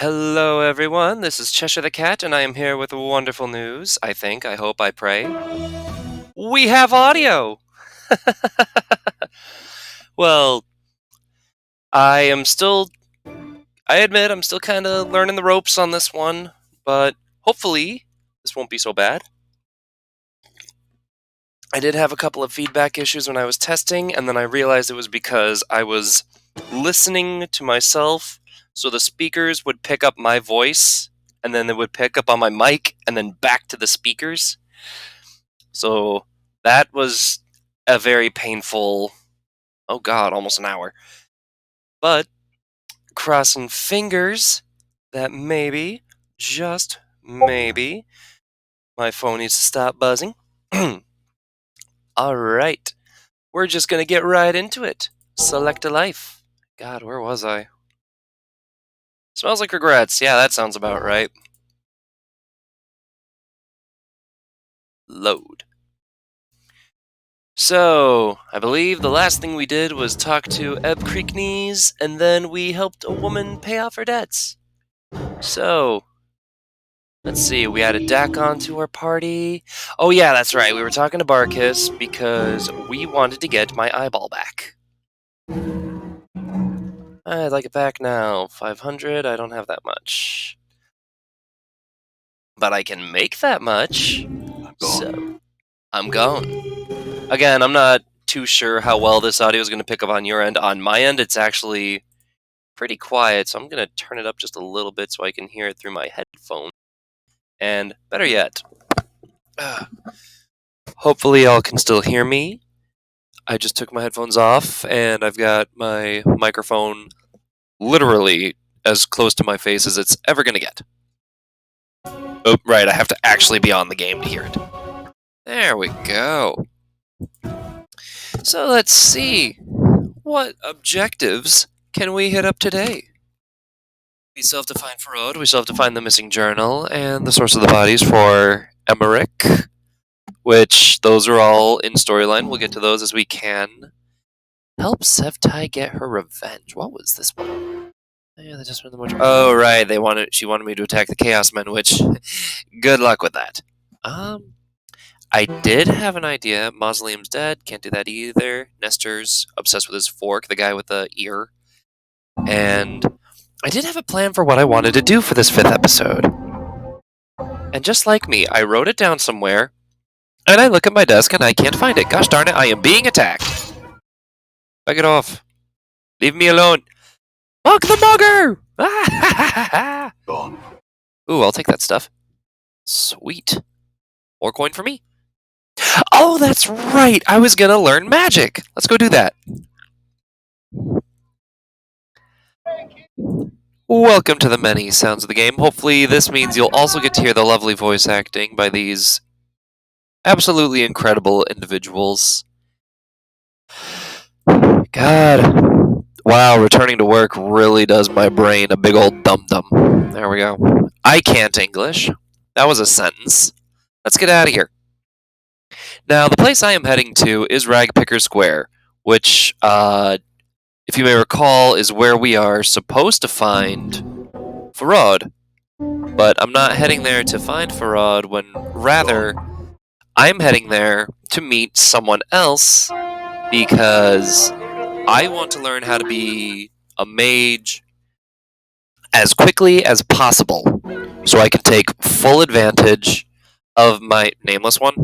Hello, everyone. This is Cheshire the Cat, and I am here with wonderful news. I think, I hope, I pray. We have audio! Well, I am still. I admit I'm still kind of learning the ropes on this one, but hopefully this won't be so bad. I did have a couple of feedback issues when I was testing, and then I realized it was because I was listening to myself, so the speakers would pick up my voice, and then they would pick up on my mic, and then back to the speakers. So that was a very painful, oh god, almost an hour. But crossing fingers that maybe, just maybe, my phone needs to stop buzzing. Alright, we're just gonna get right into it. Select a life. God, where was I? Smells like regrets. Yeah, that sounds about right. Load. So, I believe the last thing we did was talk to Ebb Creek Knees, and then we helped a woman pay off her debts. So, let's see, we added Dak onto our party. Oh yeah, that's right, we were talking to Barkis because we wanted to get my eyeball back. I'd like it back now. 500, I don't have that much. But I can make that much. So, I'm gone. Again, I'm not too sure how well this audio is going to pick up on your end. On my end, it's actually pretty quiet, so I'm going to turn it up just a little bit so I can hear it through my headphones. And better yet, hopefully y'all can still hear me. I just took my headphones off, and I've got my microphone literally as close to my face as it's ever going to get. Oh, right, I have to actually be on the game to hear it. There we go. So let's see. What objectives can we hit up today? We still have to find Farod, we still have to find the missing journal, and the source of the bodies for Emmerich, which those are all in storyline. We'll get to those as we can. Help Sevtai get her revenge. What was this one? Yeah, they just went the oh, right. She wanted me to attack the Chaos Men, which good luck with that. I did have an idea. Mausoleum's dead. Can't do that either. Nestor's obsessed with his fork, the guy with the ear. And I did have a plan for what I wanted to do for this 5th episode. And just like me, I wrote it down somewhere, and I look at my desk and I can't find it. Gosh darn it, I am being attacked. Back it off. Leave me alone. Mug the mugger! Ooh, I'll take that stuff. Sweet. More coin for me. Oh, that's right! I was gonna learn magic! Let's go do that. Welcome to the many sounds of the game. Hopefully this means you'll also get to hear the lovely voice acting by these absolutely incredible individuals. God. Wow, returning to work really does my brain a big old dum-dum. There we go. I can't English. That was a sentence. Let's get out of here. Now, the place I am heading to is Ragpicker Square, which, if you may recall, is where we are supposed to find Farod. But I'm not heading there to find Farod, when rather, I'm heading there to meet someone else, because I want to learn how to be a mage as quickly as possible, so I can take full advantage of my nameless one.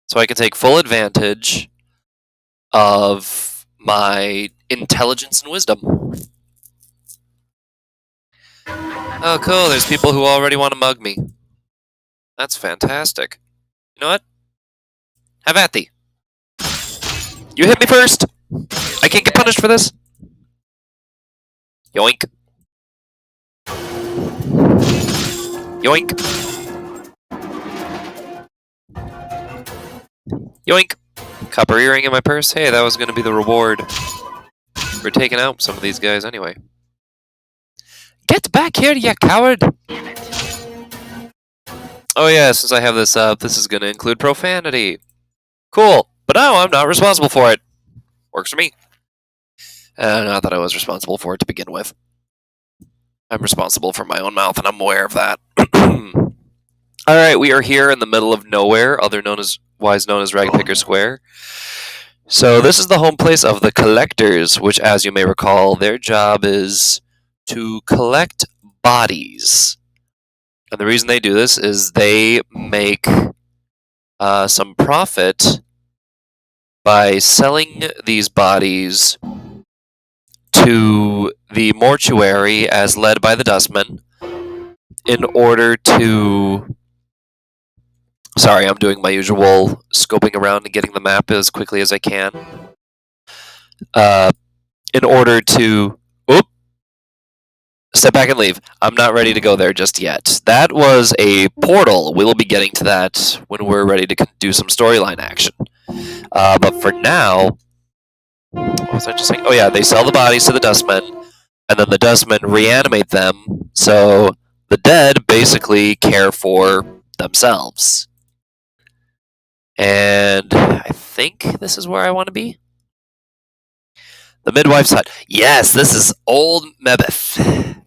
So I can take full advantage of my intelligence and wisdom. Oh, cool. There's people who already want to mug me. That's fantastic. You know what? Have at thee. You hit me first. I can't get punished for this. Yoink. Yoink. Yoink. Copper earring in my purse. Hey, that was going to be the reward for taking out some of these guys anyway. Get back here, you coward! Oh yeah, since I have this up, this is going to include profanity. Cool. But no, I'm not responsible for it. Works for me. Not that I was responsible for it to begin with. I'm responsible for my own mouth, and I'm aware of that. Alright, we are here in the middle of nowhere, otherwise known as Ragpicker Square. So this is the home place of the Collectors, which, as you may recall, their job is to collect bodies. And the reason they do this is they make some profit by selling these bodies to the mortuary as led by the dustman in order to... Sorry, I'm doing my usual scoping around and getting the map as quickly as I can. In order to... Oop! Step back and leave. I'm not ready to go there just yet. That was a portal. We'll be getting to that when we're ready to do some storyline action. But for now... What was I just saying? Oh yeah, they sell the bodies to the dustmen, and then the dustmen reanimate them, so the dead basically care for themselves. And I think this is where I want to be. The midwife's hut. Yes, this is old Mebeth.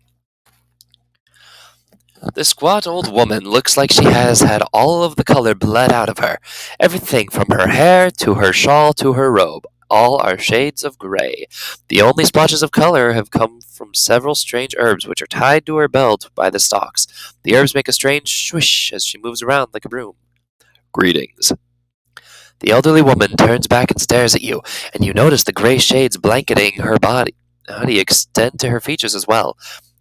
The squat old woman looks like she has had all of the color bled out of her. Everything from her hair to her shawl to her robe. All are shades of gray. The only splotches of color have come from several strange herbs which are tied to her belt by the stalks. The herbs make a strange swish as she moves around like a broom. Greetings. The elderly woman turns back and stares at you, and you notice the gray shades blanketing her body extend to her features as well.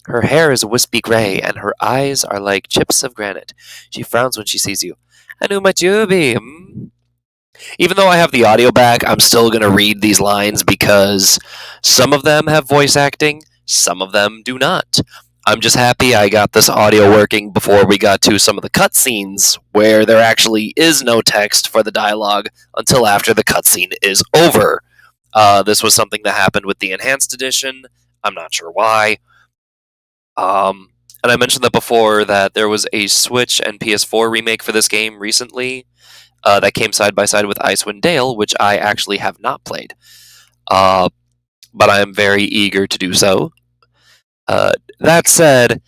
Her hair is wispy gray, and her eyes are like chips of granite. She frowns when she sees you. And who might you be? Even though I have the audio back, I'm still going to read these lines because some of them have voice acting, some of them do not. I'm just happy I got this audio working before we got to some of the cutscenes where there actually is no text for the dialogue until after the cutscene is over. This was something that happened with the Enhanced Edition. I'm not sure why. And I mentioned that before, that there was a Switch and PS4 remake for this game recently that came side by side with Icewind Dale, which I actually have not played. But I am very eager to do so. That said,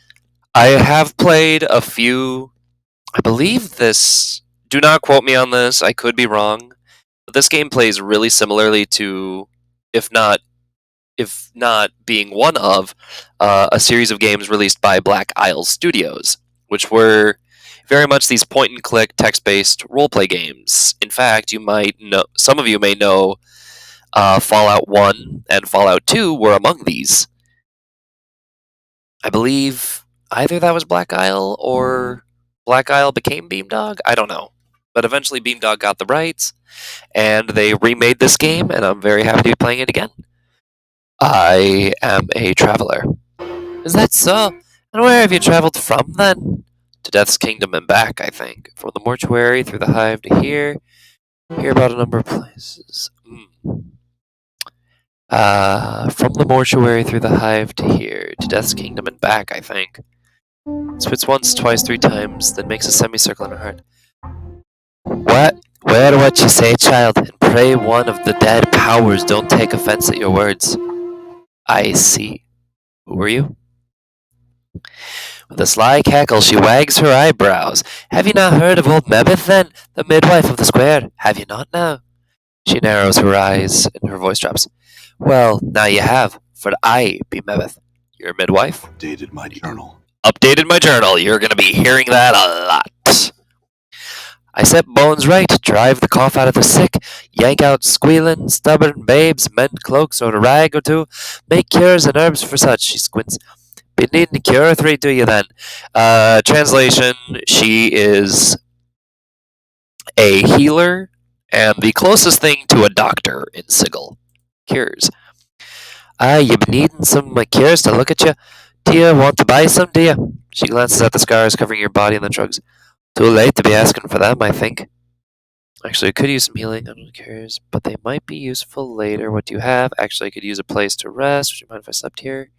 I have played a few... I believe this... Do not quote me on this, I could be wrong. But this game plays really similarly to, if not being one of, a series of games released by Black Isle Studios, which were very much these point-and-click, text-based role-play games. In fact, some of you may know Fallout 1 and Fallout 2 were among these. I believe either that was Black Isle or Black Isle became Beamdog? I don't know. But eventually Beamdog got the rights, and they remade this game, and I'm very happy to be playing it again. I am a traveler. Is that so? And where have you traveled from, then? To Death's Kingdom and back, I think. From the mortuary through the hive to here. Hear about a number of places. From the mortuary through the hive to here. To Death's Kingdom and back, I think. Spits once, twice, 3 times, then makes a semicircle in her heart. What? Wear what you say, child, and pray one of the dead powers don't take offense at your words. I see. Who are you? With a sly cackle, she wags her eyebrows. Have you not heard of old Mebeth, then? The midwife of the square. Have you not now? She narrows her eyes, and her voice drops. Well, now you have, for I be Mebeth, your midwife. Updated my journal. Updated my journal. You're going to be hearing that a lot. I set bones right, drive the cough out of the sick, yank out squealing, stubborn babes, mend cloaks or a rag or two, make cures and herbs for such. She squints. Been needing a cure or 3, do you then? Translation, she is a healer and the closest thing to a doctor in Sigil. Cures. You been needing some cures to look at you? Do you want to buy some, do you? She glances at the scars covering your body and then shrugs. Too late to be asking for them, I think. Actually, I could use some healing. I don't care, but they might be useful later. What do you have? Actually, I could use a place to rest. Would you mind if I slept here?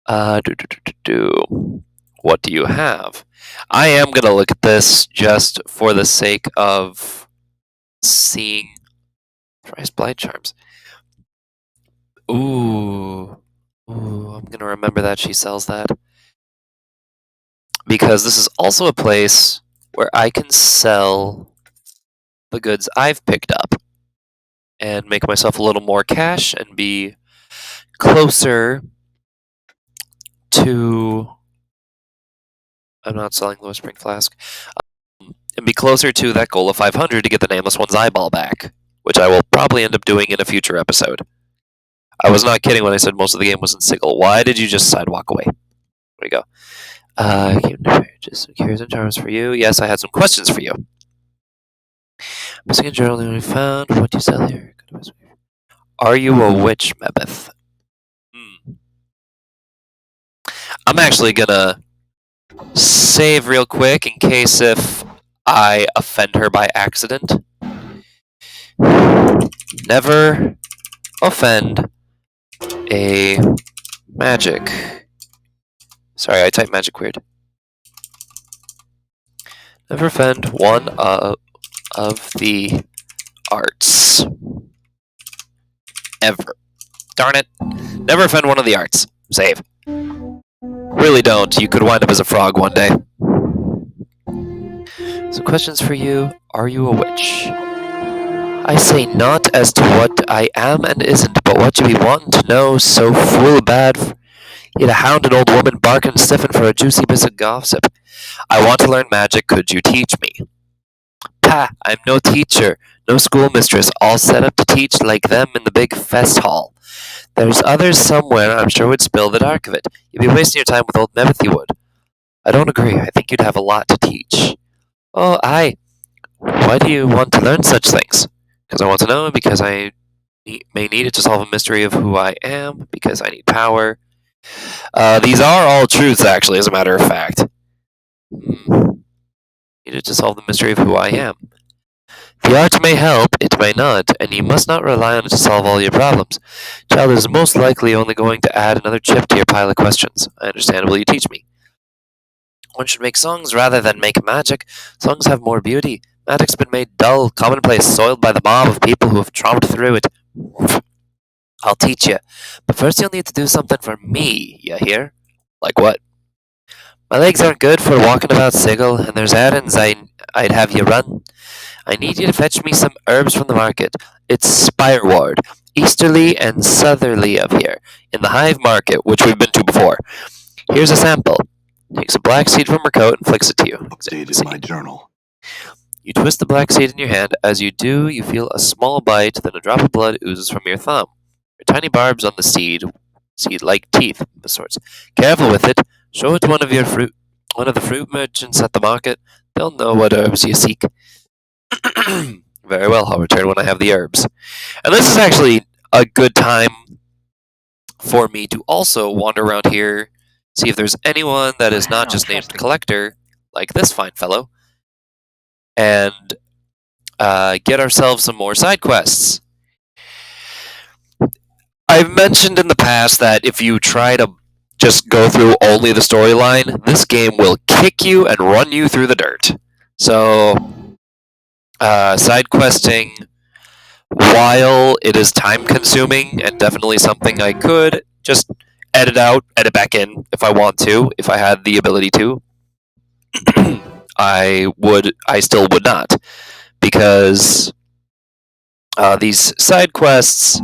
What do you have? I am going to look at this just for the sake of seeing... Price blight charms. Ooh. Ooh, I'm gonna remember that she sells that. Because this is also a place where I can sell the goods I've picked up and make myself a little more cash and be closer to. I'm not selling the Whispering Flask. And be closer to that goal of 500 to get the Nameless One's eyeball back, which I will probably end up doing in a future episode. I was not kidding when I said most of the game was in Sigil. Why did you just sidewalk away? There you go. Just curious in terms for you. Yes, I had some questions for you. Missing a journal that we found. What do you sell here? Are you a witch, Mebeth? I'm actually gonna save real quick in case if I offend her by accident. Never offend a magic. Sorry, I typed magic weird. Never offend one of the arts. Ever. Darn it. Never offend one of the arts. Save. Really don't. You could wind up as a frog one day. So questions for you. Are you a witch? I say not as to what I am and isn't, but what you be wanting to know so full bad. You'd a hound an old woman barking and stiffin' for a juicy bit of gossip. I want to learn magic, could you teach me? Pah, I'm no teacher, no schoolmistress, all set up to teach like them in the big fest hall. There's others somewhere I'm sure would spill the dark of it. You'd be wasting your time with old Mevith, you would. I don't agree, I think you'd have a lot to teach. Oh, aye. Why do you want to learn such things? Because I want to know, because I may need it to solve a mystery of who I am, because I need power. These are all truths, actually, as a matter of fact. Need it to solve the mystery of who I am. The art may help, it may not, and you must not rely on it to solve all your problems. Child is most likely only going to add another chip to your pile of questions. I understand. Will you teach me? One should make songs rather than make magic. Songs have more beauty. Magic's been made dull, commonplace, soiled by the mob of people who have trommed through it. I'll teach you. But first you'll need to do something for me, you hear? Like what? My legs aren't good for walking about Sigil, and there's errands I'd have you run. I need you to fetch me some herbs from the market. It's Spireward, easterly and southerly of here, in the Hive Market, which we've been to before. Here's a sample. Takes a black seed from her coat and flicks it to you. Updated my journal. You twist the black seed in your hand. As you do, you feel a small bite, then a drop of blood oozes from your thumb. There are tiny barbs on the seed like teeth of sorts. Careful with it. Show it to one of the fruit merchants at the market. They'll know what herbs you seek. Very well, I'll return when I have the herbs. And this is actually a good time for me to also wander around here, see if there's anyone that is not just named Collector, like this fine fellow, and get ourselves some more side quests. I've mentioned in the past that if you try to just go through only the storyline, this game will kick you and run you through the dirt. So, side questing, while it is time consuming and definitely something I could just edit out, edit back in if I want to, if I had the ability to, I still would not. Because these side quests,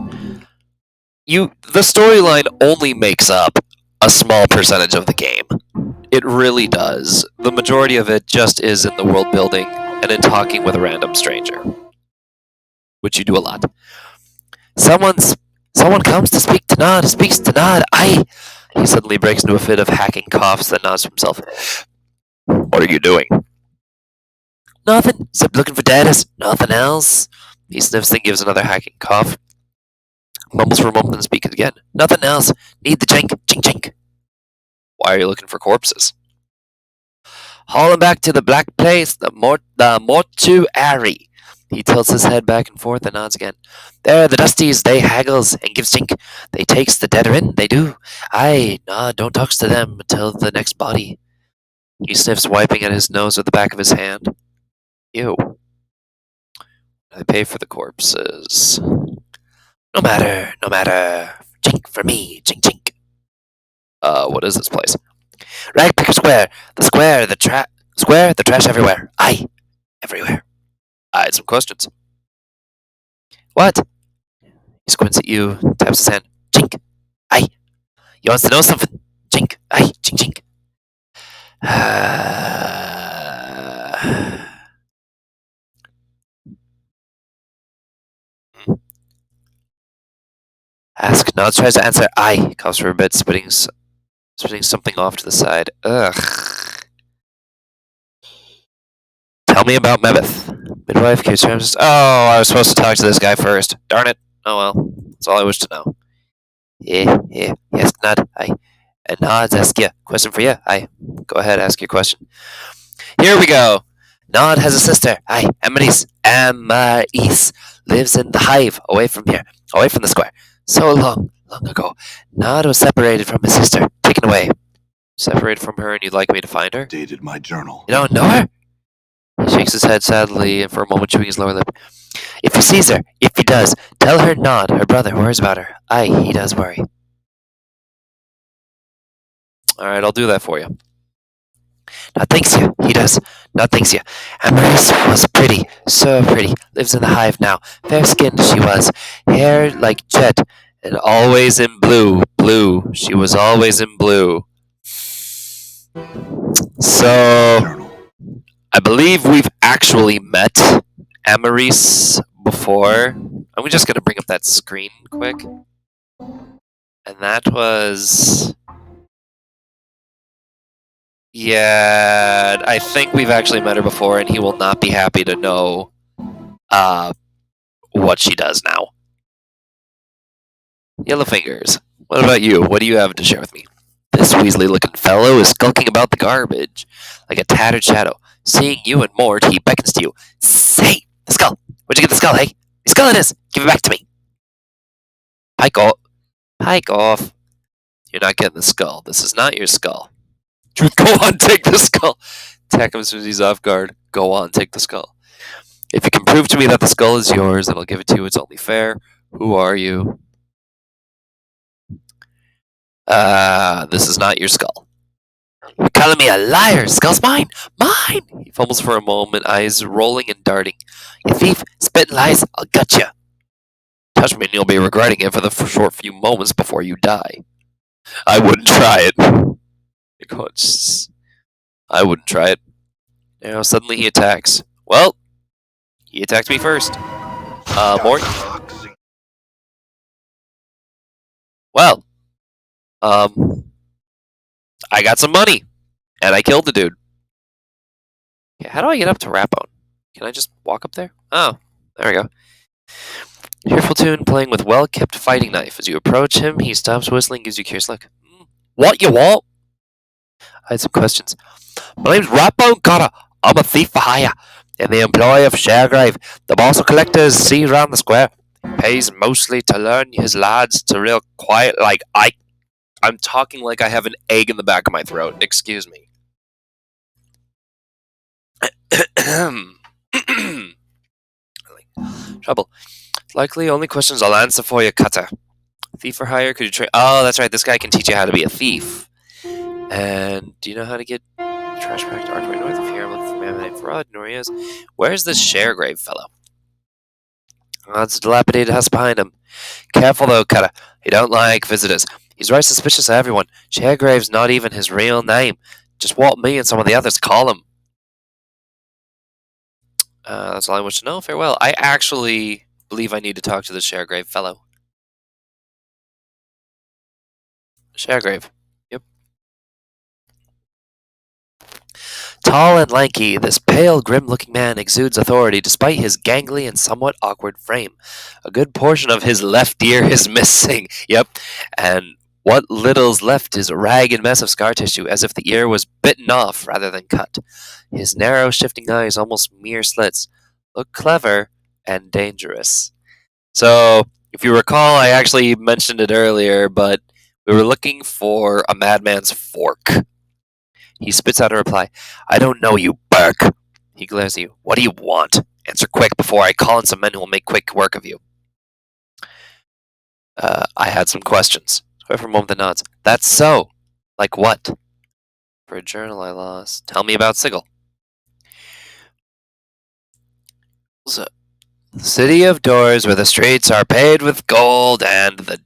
the storyline only makes up a small percentage of the game. It really does. The majority of it just is in the world building and in talking with a random stranger, which you do a lot. Someone comes to speak to Nod. Speaks to Nod. He suddenly breaks into a fit of hacking coughs, then nods to himself. What are you doing? Nothing. Except looking for Dadis. Nothing else. He sniffs, then gives another hacking cough. Mumbles for a moment and speaks again. Nothing else. Need the chink. Chink chink. Why are you looking for corpses? Haul him back to the black place, the mortuary. He tilts his head back and forth and nods again. There, the dusties, they haggles and gives chink. They takes the deader in, they do. Don't talks to them until the next body. He sniffs, wiping at his nose with the back of his hand. Ew. I pay for the corpses. No matter. chink for me, chink chink. What is this place? Ragpicker Square. The square, the trash everywhere. Aye, everywhere. I had some questions. What? He squints at you, taps his hand. Chink. Aye. He wants to know something. Chink. Aye, chink chink. Ask. Nod tries to answer. Aye. Coughs for a bit, spitting something off to the side. Ugh. Tell me about Mebeth. Midwife keeps him. Oh, I was supposed to talk to this guy first. Darn it. Oh well. That's all I wish to know. Yeah. Yes, Nod. Aye. And Nod's ask you. Question for you. Aye. Go ahead, ask your question. Here we go. Nod has a sister. Aye. Amaris. Lives in the hive, away from here. Away from the square. So long ago. Nod was separated from his sister. Taken away. Separated from her and you'd like me to find her? Dated my journal. You don't know her? He shakes his head sadly and for a moment chewing his lower lip. If he sees her, if he does, tell her Nod, her brother, worries about her. Aye, he does worry. Alright, I'll do that for you. Nod thanks you. He does. Nod thanks you. Amaris was pretty. So pretty. Lives in the hive now. Fair-skinned she was. Hair like jet. And always in blue. Blue. She was always in blue. So... I believe we've actually met Amaris before. I'm just going to bring up that screen quick. And that was... Yeah, I think we've actually met her before, and he will not be happy to know what she does now. Yellowfingers, what about you? What do you have to share with me? This Weasley-looking fellow is skulking about the garbage, like a tattered shadow. Seeing you and Mort, he beckons to you. Say, the skull! Where'd you get the skull, hey? The skull it is! Give it back to me! Pike off. You're not getting the skull. This is not your skull. Go on, take the skull! Attack him as soon as he's off guard. Go on, take the skull. If you can prove to me that the skull is yours, then I'll give it to you. It's only fair. Who are you? This is not your skull. You're calling me a liar! Skull's mine! Mine! He fumbles for a moment, eyes rolling and darting. You thief! Spitting lies! I'll gut you! Touch me and you'll be regretting it for the short few moments before you die. I wouldn't try it. I wouldn't try it. Now suddenly he attacks. Well, he attacked me first. Mort? Well, I got some money, and I killed the dude. Okay, how do I get up to Ratbone? Can I just walk up there? Oh, there we go. Cheerful tune playing with well-kept fighting knife. As you approach him, he stops whistling, gives you a curious look. What you want? I had some questions. My name's Ratbone Cotter. I'm a thief for hire, and the employee of Sharegrave. The boss of collectors sees around the square. He pays mostly to learn his lads to real quiet like I'm talking like I have an egg in the back of my throat. Excuse me. Trouble. Likely only questions I'll answer for you, Cutter. Thief for hire? Could you train? Oh, that's right. This guy can teach you how to be a thief. And do you know how to get trash packed archway north of here? I'm looking for a man named Fraud. Nor he is. Where's this Sharegrave fellow? Oh, it's a dilapidated house behind him. Careful though, Cutter. He don't like visitors. He's right suspicious of everyone. Sharegrave's not even his real name. Just what me and some of the others call him. That's all I wish to know. Farewell. I actually believe I need to talk to the Sharegrave fellow. Sharegrave. Yep. Tall and lanky, this pale, grim-looking man exudes authority despite his gangly and somewhat awkward frame. A good portion of his left ear is missing. Yep. And what little's left is a ragged mess of scar tissue, as if the ear was bitten off rather than cut. His narrow, shifting eyes, almost mere slits, look clever and dangerous. So, if you recall, I actually mentioned it earlier, but we were looking for a madman's fork. He spits out a reply. I don't know you, Burke. He glares at you. What do you want? Answer quick before I call in some men who will make quick work of you. I had some questions. Wait for a moment that nods. That's so. Like what? For a journal I lost. Tell me about Sigil. So, the city of doors where the streets are paved with gold and the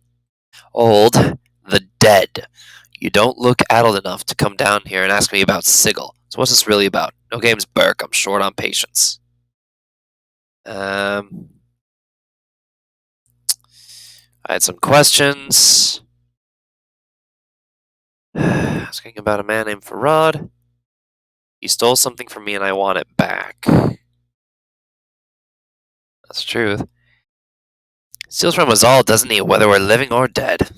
dead. You don't look addled enough to come down here and ask me about Sigil. So what's this really about? No games, Burke. I'm short on patience. I had some questions. Asking about a man named Farad. He stole something from me and I want it back. That's the truth. Steals from us all, doesn't he? Whether we're living or dead.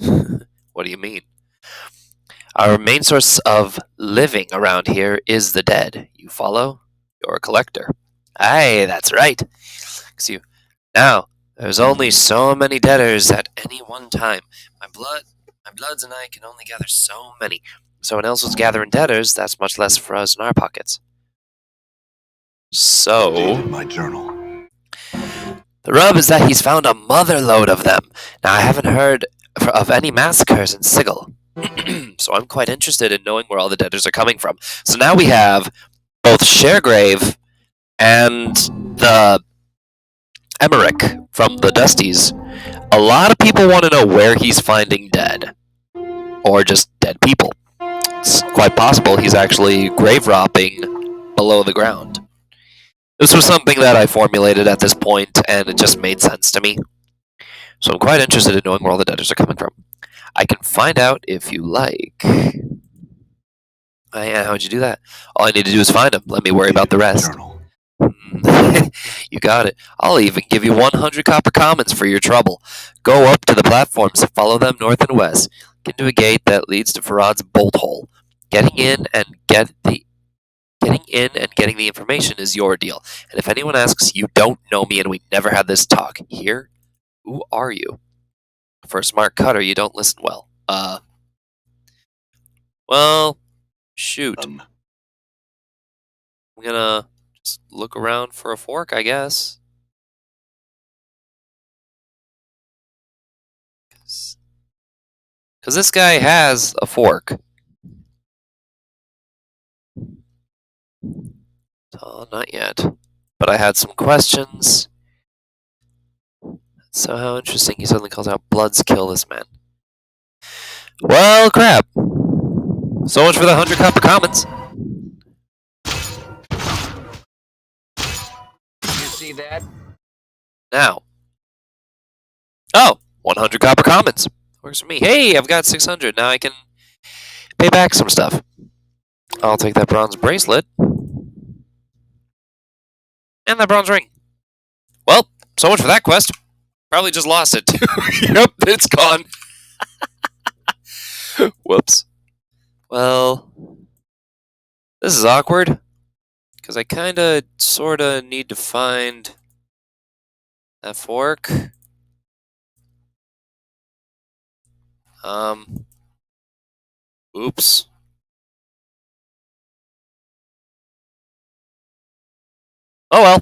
What do you mean? Our main source of living around here is the dead. You follow? You're a collector. Aye, that's right. Now, there's only so many debtors at any one time. My bloods and I can only gather so many. Someone else was gathering debtors, that's much less for us in our pockets. So, my journal. The rub is that he's found a motherload of them. Now, I haven't heard of any massacres in Sigil. So I'm quite interested in knowing where all the debtors are coming from. So now we have both Sharegrave and the Emmerich from the Dusties. A lot of people want to know where he's finding dead. Or just dead people. It's quite possible he's actually grave robbing below the ground. This was something that I formulated at this point, and it just made sense to me. So I'm quite interested in knowing where all the debtors are coming from. I can find out if you like. Yeah, how'd you do that? All I need to do is find them. Let me worry about the rest. You got it. I'll even give you 100 copper commons for your trouble. Go up to the platforms and follow them north and west. Get into a gate that leads to Farad's bolt hole. Getting in and getting the information is your deal. And if anyone asks, you don't know me and we never had this talk. Here? Who are you? For a smart cutter, you don't listen well. Well, shoot. I'm gonna just look around for a fork, I guess. Because this guy has a fork. Oh, not yet. But I had some questions. So how interesting he suddenly calls out Bloods kill this man. Well, crap. So much for the 100 copper commons. You see that? Now. Oh, 100 copper commons. Works for me. Hey, I've got 600. Now I can pay back some stuff. I'll take that bronze bracelet. And that bronze ring. Well, so much for that quest. Probably just lost it. Yep, it's gone. Whoops. Well, this is awkward. Because I kinda, sorta need to find that fork. Oops. Oh well.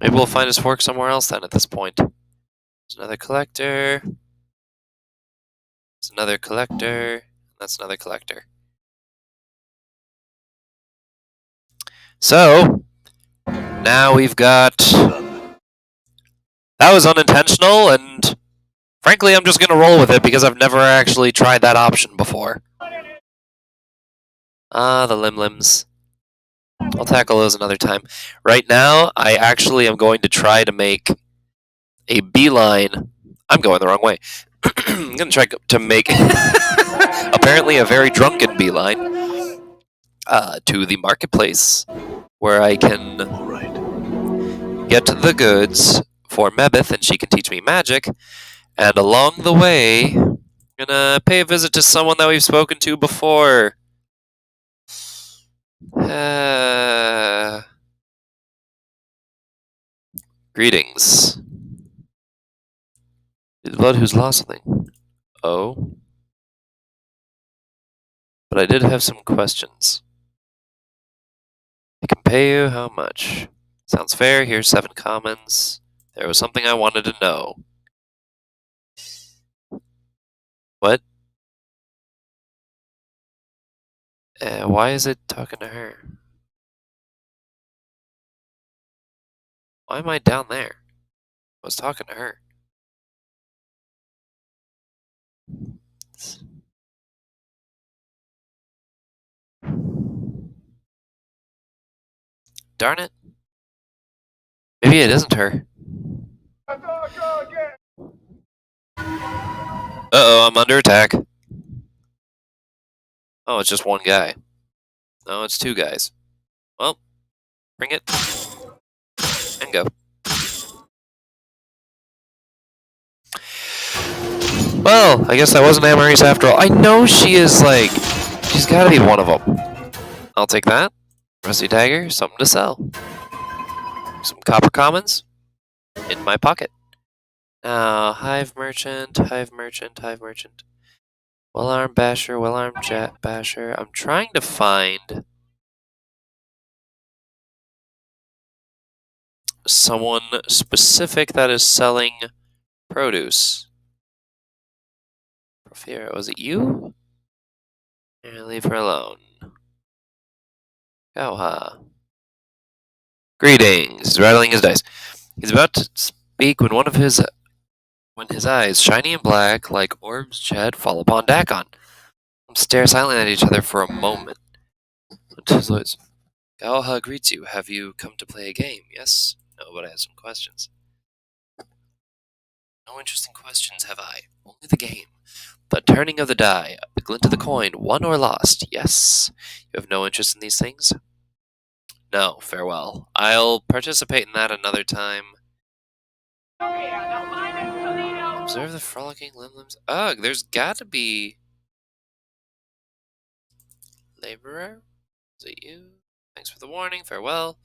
Maybe we'll find his fork somewhere else then at this point. There's another collector. There's another collector. That's another collector. So, now we've got... That was unintentional, and frankly, I'm just going to roll with it because I've never actually tried that option before. The lim-lims. I'll tackle those another time. Right now, I actually am going to try to make a beeline. I'm going the wrong way. I'm going to try to make apparently a very drunken beeline to the marketplace where I can get the goods for Mebeth and she can teach me magic. And along the way, I'm going to pay a visit to someone that we've spoken to before. Greetings. The blood who's lost something. Oh. But I did have some questions. I can pay you how much? Sounds fair. Here's 7 commons. There was something I wanted to know. What? Why is it talking to her? Why am I down there? I was talking to her. Darn it. Maybe it isn't her. Uh-oh, I'm under attack. Oh, it's just one guy. No, it's two guys. Well, bring it. And go. Well, I guess that wasn't Amaris after all. I know she is, like... She's gotta be one of them. I'll take that. Rusty dagger, something to sell. Some copper commons in my pocket. Now, hive merchant, hive merchant, hive merchant. Well-armed basher, well-armed jet basher. I'm trying to find someone specific that is selling produce. Profira, was it you? Yeah, leave her alone. Gauha. Greetings. He's rattling his dice. He's about to speak when his eyes, shiny and black, like orbs jet, fall upon Dakon. Stare silently at each other for a moment. Gauha greets you. Have you come to play a game? Yes? No, but I have some questions. No interesting questions have I. Only the game. The turning of the die, the glint of the coin, won or lost. Yes. You have no interest in these things? No, farewell. I'll participate in that another time. Observe the frolicking limbs. Ugh, there's gotta be... Laborer? Is it you? Thanks for the warning. Farewell.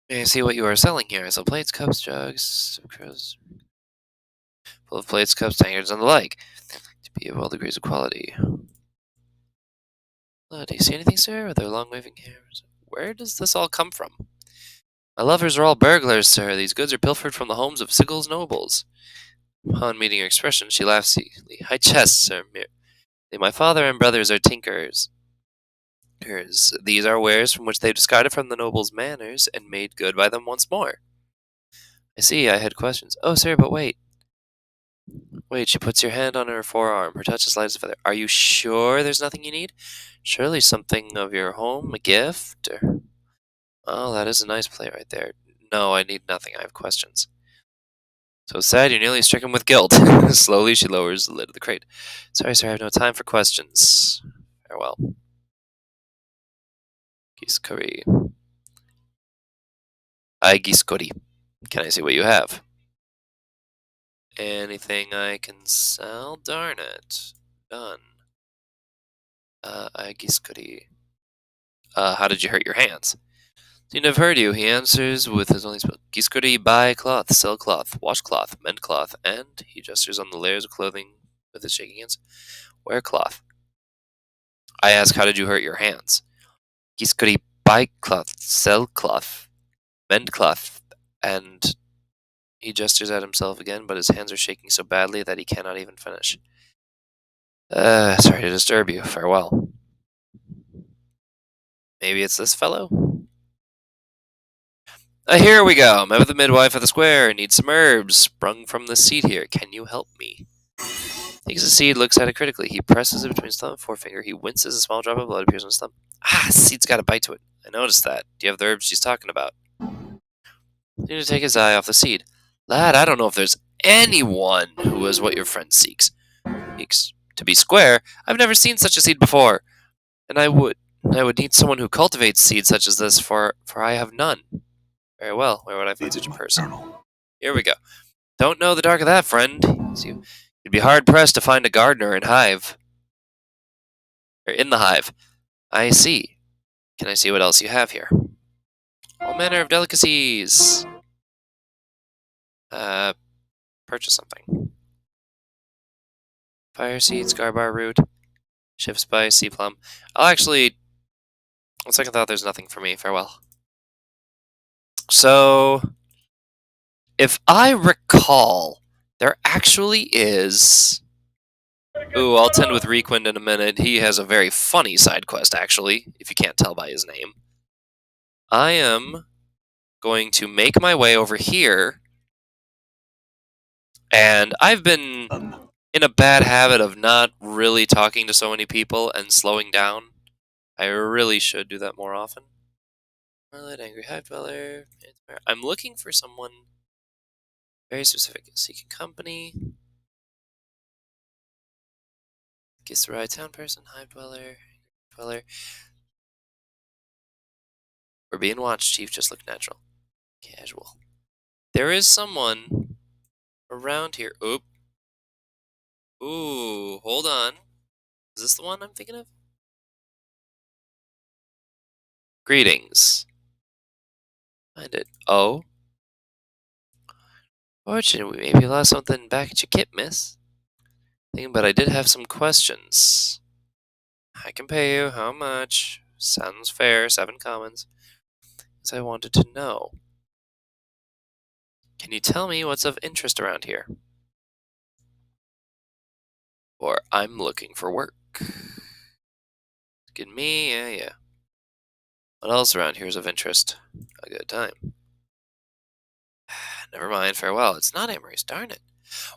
May I see what you are selling here? I sell plates, cups, jugs, crows, full of plates, cups, tankards, and the like, to be of all degrees of quality. Do you see anything, sir? With their long waving hairs? Where does this all come from? My lovers are all burglars, sir. These goods are pilfered from the homes of Sigel's nobles. Upon meeting her expression, she laughs easily. High chests, sir. My father and brothers are tinkers. These are wares from which they've discarded from the nobles' manors and made good by them once more. I see, I had questions. Oh, sir, but wait. Wait, she puts your hand on her forearm. Her touch is light as a feather. Are you sure there's nothing you need? Surely something of your home, a gift? Oh, that is a nice play right there. No, I need nothing. I have questions. So sad, you're nearly stricken with guilt. Slowly, she lowers the lid of the crate. Sorry, sir, I have no time for questions. Farewell. Giskuri. Hi, Giskuri. Can I see what you have? Anything I can sell? Darn it. Done. Giskuri. How did you hurt your hands? Seem to have heard you. He answers with his only spell. Giskuri, buy cloth, sell cloth, wash cloth, mend cloth, and he gestures on the layers of clothing with his shaking hands. Wear cloth. I ask, how did you hurt your hands? Giskuri, buy cloth, sell cloth, mend cloth, and he gestures at himself again, but his hands are shaking so badly that he cannot even finish. Sorry to disturb you. Farewell. Maybe it's this fellow? Here we go. Met with the midwife at the square. Need some herbs sprung from the seed here. Can you help me? Takes the seed, looks at it critically. He presses it between his thumb and forefinger. He winces. A small drop of blood appears on his thumb. Ah, seed's got a bite to it. I noticed that. Do you have the herbs she's talking about? Need to take his eye off the seed. Lad, I don't know if there's anyone who is what your friend seeks. To be square, I've never seen such a seed before. And I would need someone who cultivates seeds such as this, for I have none. Very well. Where would I find such a person? Here we go. Don't know the dark of that, friend. You'd be hard pressed to find a gardener in the hive. I see. Can I see what else you have here? All manner of delicacies. Purchase something. Fire seed, scarbar root, shift spice, sea plum. I'll actually, on second thought, there's nothing for me. Farewell. So, if I recall, there actually is. Ooh, I'll tend with Requind in a minute. He has a very funny side quest, actually, if you can't tell by his name. I am going to make my way over here, and I've been in a bad habit of not really talking to so many people and slowing down. I really should do that more often. Marlet, Angry Hive Dweller. I'm looking for someone very specific. Seeking company. Guess the right town person. Hive Dweller. Dweller. We're being watched, Chief. Just look natural. Casual. There is someone around here. Oop. Ooh, hold on. Is this the one I'm thinking of? Greetings. Find it. Oh. Fortunately, we maybe lost something back at your kit, miss. But I did have some questions. I can pay you. How much? Sounds fair. 7 commons. As I wanted to know. Can you tell me what's of interest around here? Or I'm looking for work. Get me, yeah. What else around here is of interest? A good time. Never mind, farewell. It's not Emery's, darn it.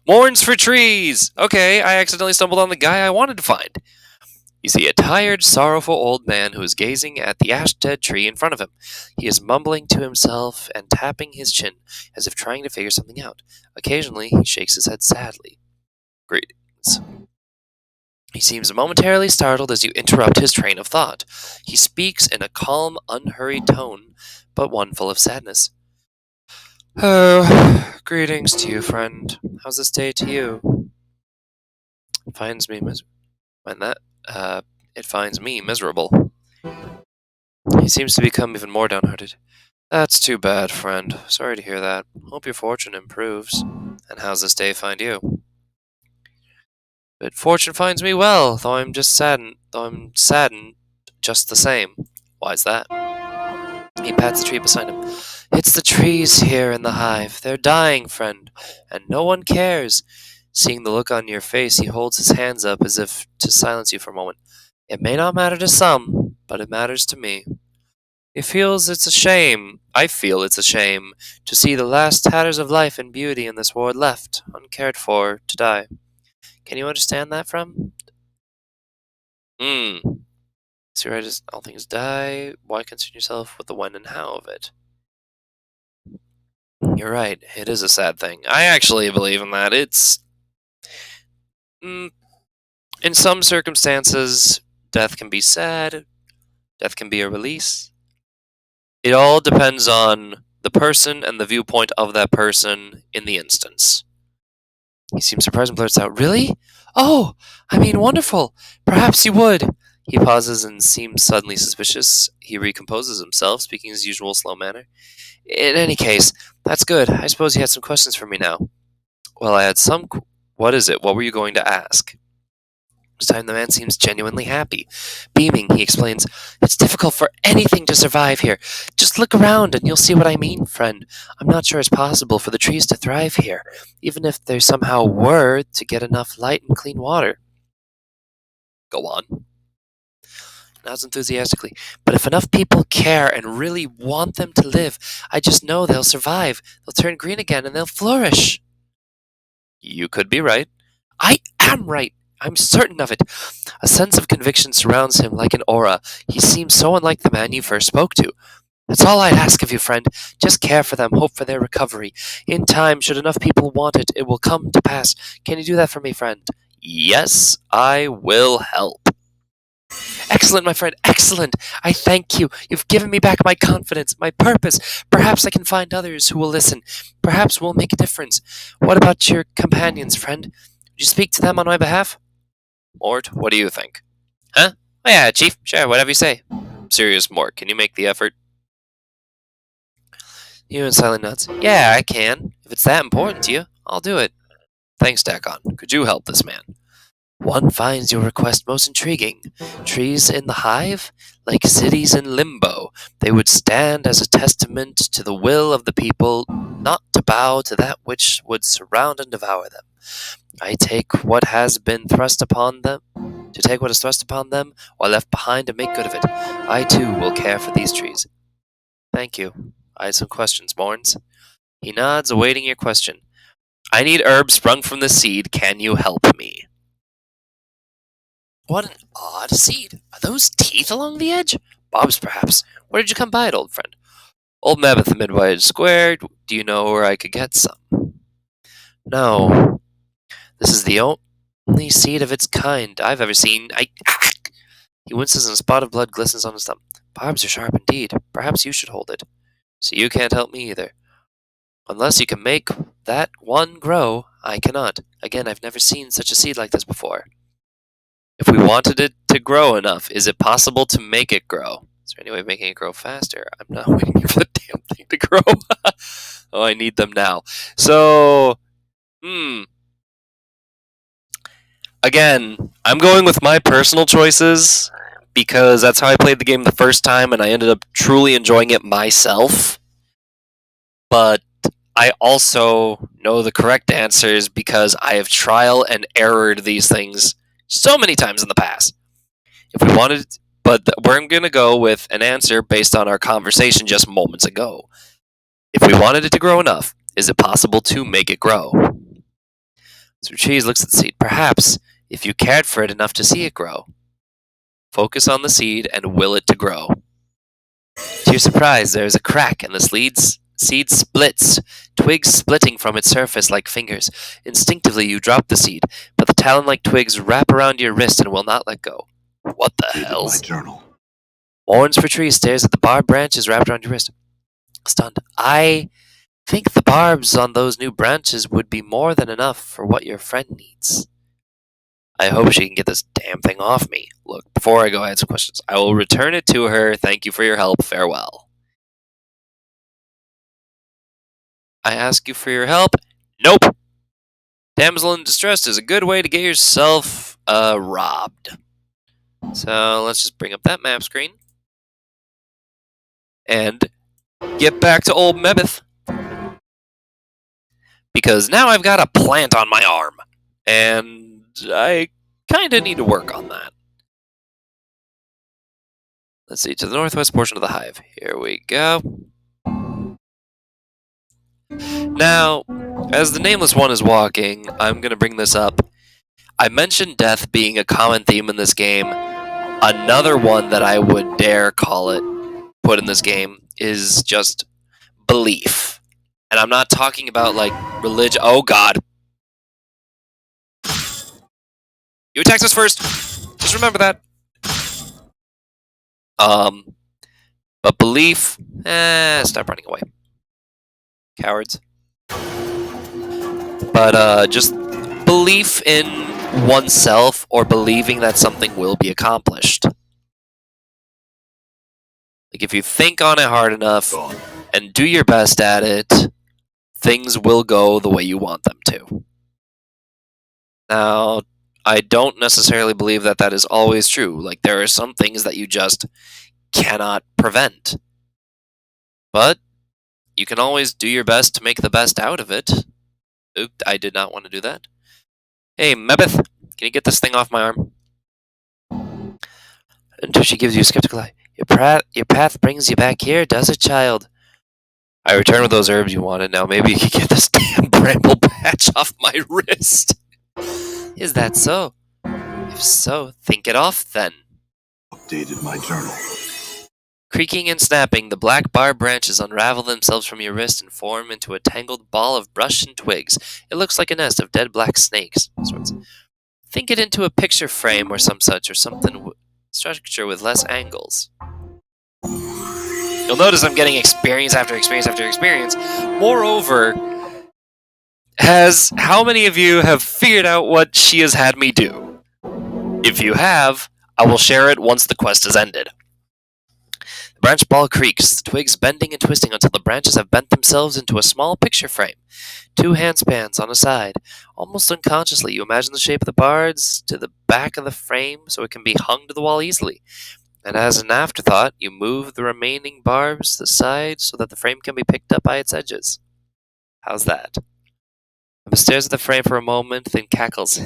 Mourns for trees! Okay, I accidentally stumbled on the guy I wanted to find. You see a tired, sorrowful old man who is gazing at the ash-dead tree in front of him. He is mumbling to himself and tapping his chin, as if trying to figure something out. Occasionally, he shakes his head sadly. Greetings. He seems momentarily startled as you interrupt his train of thought. He speaks in a calm, unhurried tone, but one full of sadness. Oh, greetings to you, friend. How's this day to you? Finds me it finds me miserable. He seems to become even more downhearted. That's too bad, friend. Sorry to hear that. Hope your fortune improves. And how's this day find you? But fortune finds me well, though I'm saddened just the same. Why's that? He pats the tree beside him. It's the trees here in the hive. They're dying, friend, and no one cares. Seeing the look on your face, he holds his hands up as if to silence you for a moment. It may not matter to some, but it matters to me. I feel it's a shame to see the last tatters of life and beauty in this world left, uncared for, to die. Can you understand that, friend? So right as all things die, why concern yourself with the when and how of it? You're right, it is a sad thing. I actually believe in that. It's... in some circumstances, death can be sad, death can be a release. It all depends on the person and the viewpoint of that person in the instance. He seems surprised and blurts out, Really? Oh, I mean, wonderful. Perhaps you would. He pauses and seems suddenly suspicious. He recomposes himself, speaking his usual slow manner. In any case, that's good. I suppose you had some questions for me now. Well, I had some... What is it? What were you going to ask? This time the man seems genuinely happy. Beaming, he explains, It's difficult for anything to survive here. Just look around and you'll see what I mean, friend. I'm not sure it's possible for the trees to thrive here, even if they somehow were to get enough light and clean water. Go on. Nods enthusiastically. But if enough people care and really want them to live, I just know they'll survive. They'll turn green again and they'll flourish. You could be right. I am right. I'm certain of it. A sense of conviction surrounds him like an aura. He seems so unlike the man you first spoke to. That's all I'd ask of you, friend. Just care for them, hope for their recovery. In time, should enough people want it, it will come to pass. Can you do that for me, friend? Yes, I will help. Excellent, my friend, excellent. I thank you. You've given me back my confidence, my purpose. Perhaps I can find others who will listen. Perhaps we'll make a difference. What about your companions, friend? Would you speak to them on my behalf? Mort, what do you think? Huh? Oh yeah, Chief. Sure, whatever you say. Serious, Mort, can you make the effort? You and Silent Nuts. Yeah, I can. If it's that important to you, I'll do it. Thanks, Dakon. Could you help this man? One finds your request most intriguing. Trees in the hive? Like cities in limbo, they would stand as a testament to the will of the people, not to bow to that which would surround and devour them. I take what has been thrust upon them, to take what is thrust upon them, or left behind, and make good of it. I too will care for these trees. Thank you. I have some questions, Morns. He nods, awaiting your question. I need herbs sprung from the seed. Can you help me? What an odd seed. Are those teeth along the edge? Bob's, perhaps. Where did you come by it, old friend? Old Mabeth Midway squared. Do you know where I could get some? No. This is the only seed of its kind I've ever seen. He winces and a spot of blood glistens on his thumb. Barbs are sharp indeed. Perhaps you should hold it. So you can't help me either. Unless you can make that one grow, I cannot. Again, I've never seen such a seed like this before. If we wanted it to grow enough, is it possible to make it grow? Is there any way of making it grow faster? I'm not waiting for the damn thing to grow. Oh, I need them now. So, Again, I'm going with my personal choices because that's how I played the game the first time and I ended up truly enjoying it myself. But I also know the correct answers because I have trial and errored these things so many times in the past. If we wanted, we're going to go with an answer based on our conversation just moments ago. If we wanted it to grow enough, is it possible to make it grow? So Cheese looks at the seed. Perhaps, if you cared for it enough to see it grow. Focus on the seed and will it to grow. To your surprise, there is a crack and the seed splits, twigs splitting from its surface like fingers. Instinctively, you drop the seed, but the talon-like twigs wrap around your wrist and will not let go. What the hell? My journal. Orange for Tree stares at the barbed branches wrapped around your wrist. Stunned. I think the barbs on those new branches would be more than enough for what your friend needs. I hope she can get this damn thing off me. Look, before I go, I had some questions. I will return it to her. Thank you for your help. Farewell. I ask you for your help? Nope. Damsel in distress is a good way to get yourself, robbed. So, let's just bring up that map screen. And get back to old Mebeth. Because now I've got a plant on my arm. And I kinda need to work on that. Let's see, to the northwest portion of the hive. Here we go. Now, as the Nameless One is walking, I'm going to bring this up. I mentioned death being a common theme in this game. Another one that I would dare put in this game, is just belief. And I'm not talking about, like, religion. Oh, God. You attacked us first. Just remember that. But belief, stop running away. Cowards. But, just belief in oneself or believing that something will be accomplished. Like, if you think on it hard enough and do your best at it, things will go the way you want them to. Now, I don't necessarily believe that that is always true. Like, there are some things that you just cannot prevent. But you can always do your best to make the best out of it. Oop, I did not want to do that. Hey, Mebeth, can you get this thing off my arm? Until she gives you a skeptical eye. Your path brings you back here, does it, child? I return with those herbs you wanted. Now maybe you can get this damn bramble patch off my wrist. Is that so? If so, think it off then. Updated my journal. Creaking and snapping, the black barb branches unravel themselves from your wrist and form into a tangled ball of brush and twigs. It looks like a nest of dead black snakes. Think it into a picture frame or some such, or something structure with less angles. You'll notice I'm getting experience after experience after experience. Moreover, how many of you have figured out what she has had me do? If you have, I will share it once the quest is ended. The branch ball creaks, the twigs bending and twisting until the branches have bent themselves into a small picture frame. 2 handspans on a side. Almost unconsciously, you imagine the shape of the bars to the back of the frame so it can be hung to the wall easily. And as an afterthought, you move the remaining barbs to the side so that the frame can be picked up by its edges. How's that? Emma stares at the frame for a moment, then cackles.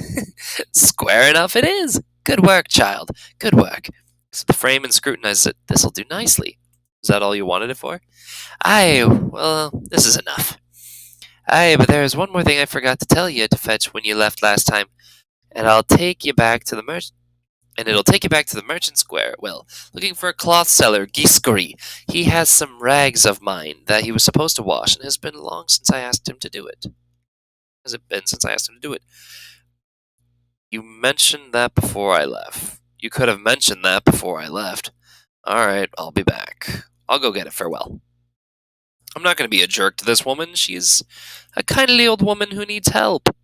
Square enough it is! Good work, child. Good work. So the frame and scrutinizes it. This'll do nicely. Is that all you wanted it for? Aye, well, this is enough. Aye, but there is one more thing I forgot to tell you to fetch when you left last time, and I'll take you back to the merchant. And it'll take you back to the merchant square. Well, looking for a cloth seller, Giscari. He has some rags of mine that he was supposed to wash, and it has been long since I asked him to do it. Has it been since I asked him to do it? You mentioned that before I left. You could have mentioned that before I left. Alright, I'll be back. I'll go get it. Farewell. I'm not going to be a jerk to this woman. She's a kindly old woman who needs help.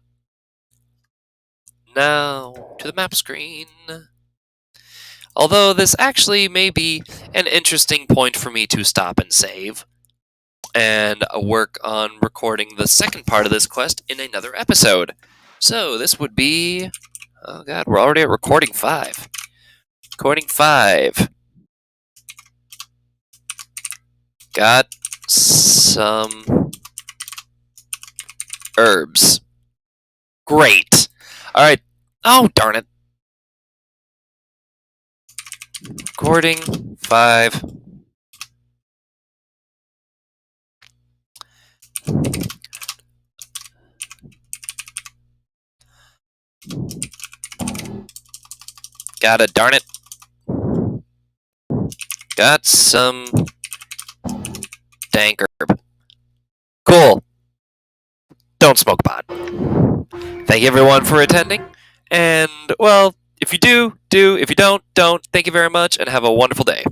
Now, to the map screen. Although this actually may be an interesting point for me to stop and save, and work on recording the second part of this quest in another episode. So this would be... Oh god, we're already at recording 5. Recording 5. Got some herbs. Great. Alright. Oh, darn it. Recording 5. Got it, darn it. Got some dank herb. Cool. Don't smoke pot. Thank you everyone for attending. And, well, if you do. If you don't. Thank you very much, and have a wonderful day.